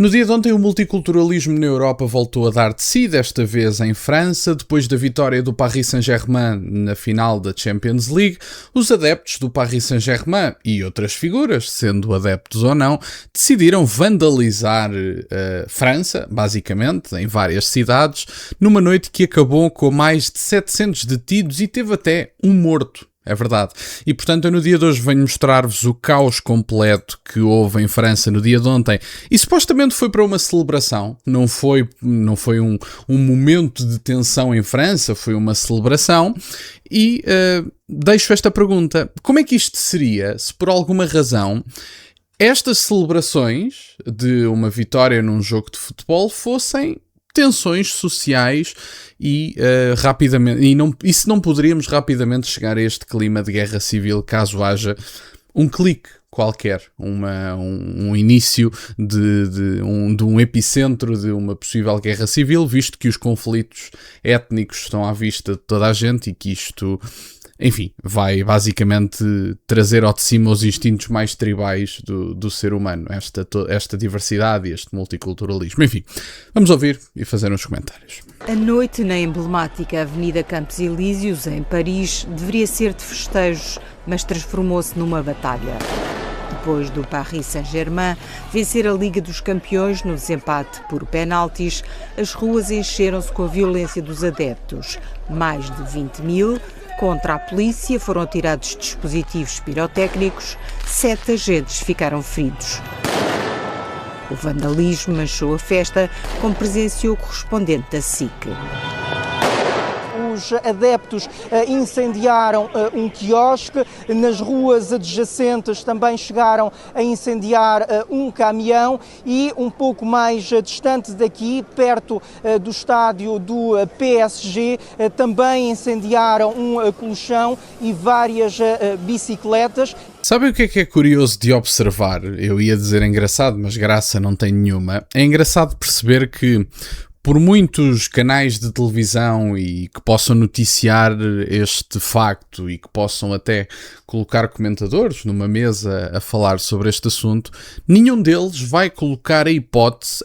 No dia de ontem, o multiculturalismo na Europa voltou a dar de si, desta vez em França. Depois da vitória do Paris Saint-Germain na final da Champions League, os adeptos do Paris Saint-Germain e outras figuras, sendo adeptos ou não, decidiram vandalizar a França, basicamente, em várias cidades, numa noite que acabou com mais de 700 detidos e teve até um morto. É verdade. E portanto eu no dia de hoje venho mostrar-vos o caos completo que houve em França no dia de ontem. E supostamente foi para uma celebração, não foi um momento de tensão em França, foi uma celebração. E deixo esta pergunta: como é que isto seria se por alguma razão estas celebrações de uma vitória num jogo de futebol fossem tensões sociais e rapidamente, e se não poderíamos rapidamente chegar a este clima de guerra civil caso haja um clique qualquer, um início de um epicentro de uma possível guerra civil, visto que os conflitos étnicos estão à vista de toda a gente e que isto, enfim, vai basicamente trazer ao de cima os instintos mais tribais do ser humano, esta diversidade e este multiculturalismo. Enfim, vamos ouvir e fazer uns comentários. A noite na emblemática Avenida Campos Elíseos, em Paris, deveria ser de festejos, mas transformou-se numa batalha. Depois do Paris Saint-Germain vencer a Liga dos Campeões no desempate por penaltis, as ruas encheram-se com a violência dos adeptos. Mais de 20 mil. Contra a polícia foram atirados dispositivos pirotécnicos, 7 agentes ficaram feridos. O vandalismo manchou a festa, como presenciou o correspondente da SIC. Os adeptos incendiaram um quiosque, nas ruas adjacentes também chegaram a incendiar um caminhão e um pouco mais distante daqui, perto do estádio do PSG, também incendiaram um colchão e várias bicicletas. Sabe o que é curioso de observar? Eu ia dizer engraçado, mas graça não tem nenhuma. É engraçado perceber que por muitos canais de televisão e que possam noticiar este facto e que possam até colocar comentadores numa mesa a falar sobre este assunto, nenhum deles vai colocar a hipótese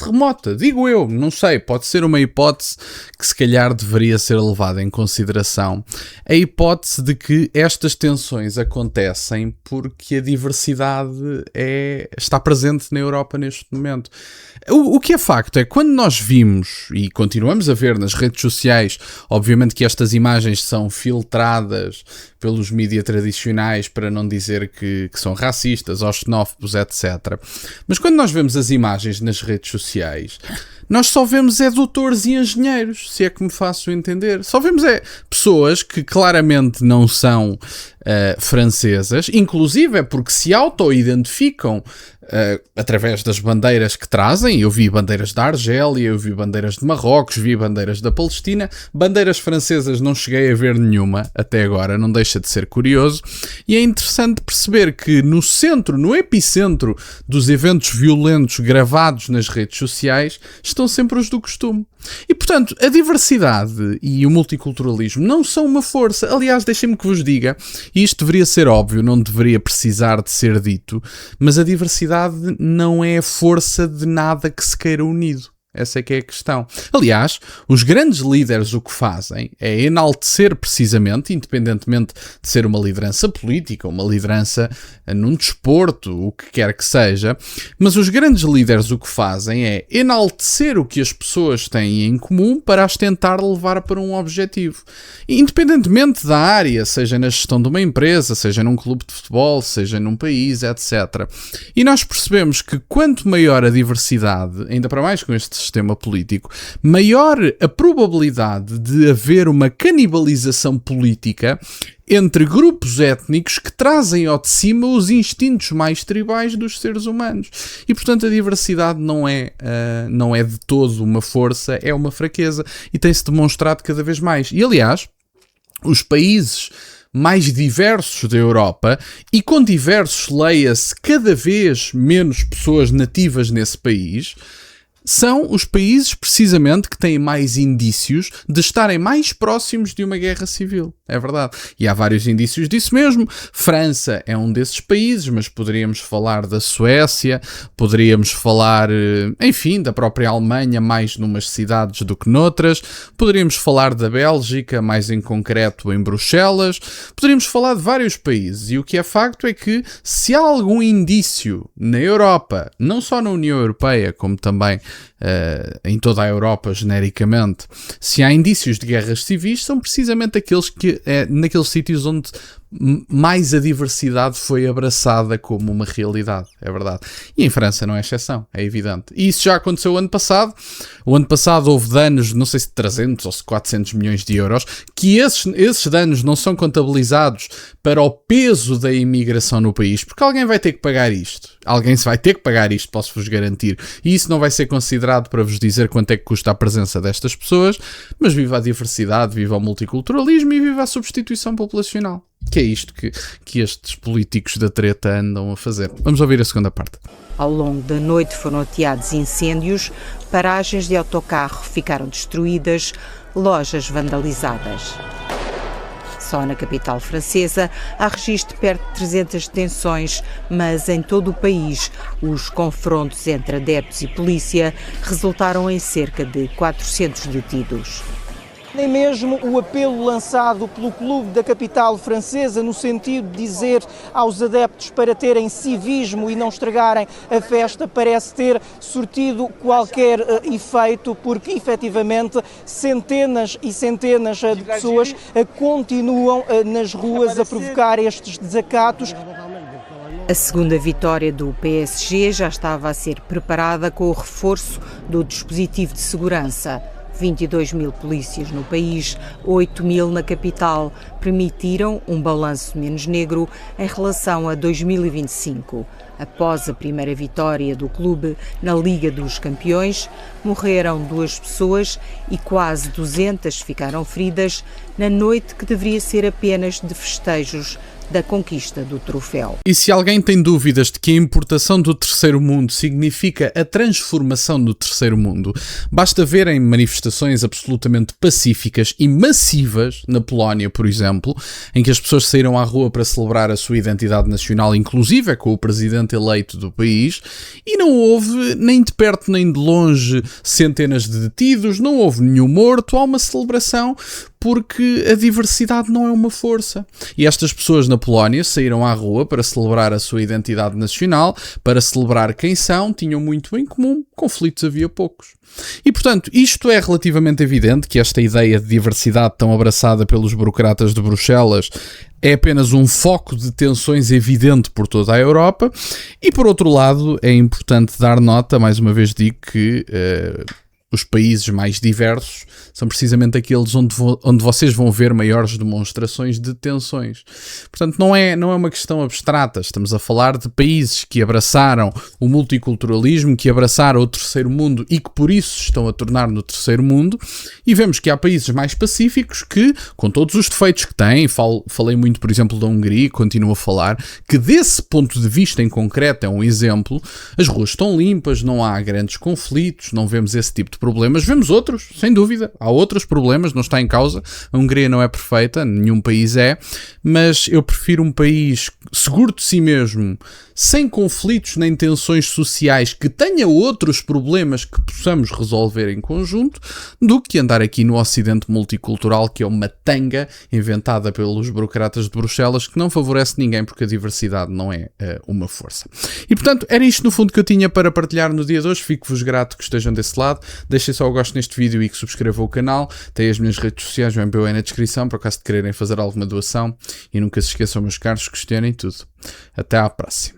remota, digo eu, não sei, pode ser uma hipótese que se calhar deveria ser levada em consideração, a hipótese de que estas tensões acontecem porque a diversidade está presente na Europa neste momento. O que é facto é que quando nós vimos e continuamos a ver nas redes sociais, obviamente que estas imagens são filtradas pelos mídias tradicionais para não dizer que são racistas ou xenófobos, etc. Mas quando nós vemos as imagens nas redes sociais, nós só vemos doutores e engenheiros, se é que me faço entender. Só vemos pessoas que claramente não são francesas, inclusive é porque se auto-identificam através das bandeiras que trazem. Eu vi bandeiras da Argélia, eu vi bandeiras de Marrocos, vi bandeiras da Palestina, bandeiras francesas não cheguei a ver nenhuma até agora, não deixa de ser curioso, e é interessante perceber que no epicentro dos eventos violentos gravados nas redes sociais estão sempre os do costume. E portanto, a diversidade e o multiculturalismo não são uma força. Aliás, deixem-me que vos diga, e isto deveria ser óbvio, não deveria precisar de ser dito, mas a diversidade não é a força de nada que se queira unido. Essa é que é a questão. Aliás, os grandes líderes o que fazem é enaltecer precisamente, independentemente de ser uma liderança política, uma liderança num desporto, o que quer que seja, mas os grandes líderes o que fazem é enaltecer o que as pessoas têm em comum para as tentar levar para um objetivo. Independentemente da área, seja na gestão de uma empresa, seja num clube de futebol, seja num país, etc. E nós percebemos que quanto maior a diversidade, ainda para mais com este sistema político, maior a probabilidade de haver uma canibalização política entre grupos étnicos que trazem ao de cima os instintos mais tribais dos seres humanos. E, portanto, a diversidade não é de todo uma força, é uma fraqueza e tem-se demonstrado cada vez mais. E, aliás, os países mais diversos da Europa, e com diversos leia-se cada vez menos pessoas nativas nesse país, são os países precisamente que têm mais indícios de estarem mais próximos de uma guerra civil. É verdade. E há vários indícios disso mesmo. França é um desses países, mas poderíamos falar da Suécia, poderíamos falar, enfim, da própria Alemanha, mais numas cidades do que noutras. Poderíamos falar da Bélgica, mais em concreto em Bruxelas. Poderíamos falar de vários países. E o que é facto é que se há algum indício na Europa, não só na União Europeia, como também em toda a Europa genericamente, se há indícios de guerras civis, são precisamente aqueles que naqueles sítios onde mais a diversidade foi abraçada como uma realidade, é verdade. E em França não é exceção, é evidente. E isso já aconteceu o ano passado. O ano passado houve danos, não sei se 300 ou 400 milhões de euros, que esses danos não são contabilizados para o peso da imigração no país, porque alguém vai ter que pagar isto. Alguém se vai ter que pagar isto, posso-vos garantir. E isso não vai ser considerado para vos dizer quanto é que custa a presença destas pessoas, mas viva a diversidade, viva o multiculturalismo e viva a substituição populacional. Que é isto que estes políticos da treta andam a fazer. Vamos ouvir a segunda parte. Ao longo da noite foram ateados incêndios, paragens de autocarro ficaram destruídas, lojas vandalizadas. Só na capital francesa há registro de perto de 300 detenções, mas em todo o país os confrontos entre adeptos e polícia resultaram em cerca de 400 detidos. Nem mesmo o apelo lançado pelo clube da capital francesa no sentido de dizer aos adeptos para terem civismo e não estragarem a festa parece ter surtido qualquer efeito, porque efetivamente centenas e centenas de pessoas continuam nas ruas a provocar estes desacatos. A segunda vitória do PSG já estava a ser preparada com o reforço do dispositivo de segurança. 22 mil polícias no país, 8 mil na capital, permitiram um balanço menos negro em relação a 2025. Após a primeira vitória do clube na Liga dos Campeões, morreram 2 pessoas e quase 200 ficaram feridas na noite que deveria ser apenas de festejos da conquista do troféu. E se alguém tem dúvidas de que a importação do terceiro mundo significa a transformação do terceiro mundo, basta verem manifestações absolutamente pacíficas e massivas na Polónia, por exemplo, em que as pessoas saíram à rua para celebrar a sua identidade nacional, inclusive com o presidente eleito do país, e não houve nem de perto nem de longe centenas de detidos, não houve nenhum morto, há uma celebração porque a diversidade não é uma força. E estas pessoas na Polónia saíram à rua para celebrar a sua identidade nacional, para celebrar quem são, tinham muito em comum, conflitos havia poucos. E, portanto, isto é relativamente evidente que esta ideia de diversidade tão abraçada pelos burocratas de Bruxelas é apenas um foco de tensões evidente por toda a Europa. E, por outro lado, é importante dar nota, mais uma vez digo, que os países mais diversos são precisamente aqueles onde vocês vão ver maiores demonstrações de tensões. Portanto, não é uma questão abstrata. Estamos a falar de países que abraçaram o multiculturalismo, que abraçaram o terceiro mundo e que por isso se estão a tornar no terceiro mundo. E vemos que há países mais pacíficos que, com todos os defeitos que têm, falei muito, por exemplo, da Hungria, continuo a falar, que desse ponto de vista em concreto é um exemplo, as ruas estão limpas, não há grandes conflitos, não vemos esse tipo de problemas. Vemos outros, sem dúvida. Há outros problemas, não está em causa. A Hungria não é perfeita, nenhum país é, mas eu prefiro um país seguro de si mesmo, sem conflitos nem tensões sociais, que tenha outros problemas que possamos resolver em conjunto, do que andar aqui no Ocidente multicultural, que é uma tanga inventada pelos burocratas de Bruxelas, que não favorece ninguém porque a diversidade não é uma força. E portanto, era isto no fundo que eu tinha para partilhar no dia de hoje. Fico-vos grato que estejam desse lado. Deixem só o gosto neste vídeo e que subscrevam o canal. Tem as minhas redes sociais, o MBO na descrição, por acaso de quererem fazer alguma doação. E nunca se esqueçam, meus caros, questionem tudo. Até à próxima.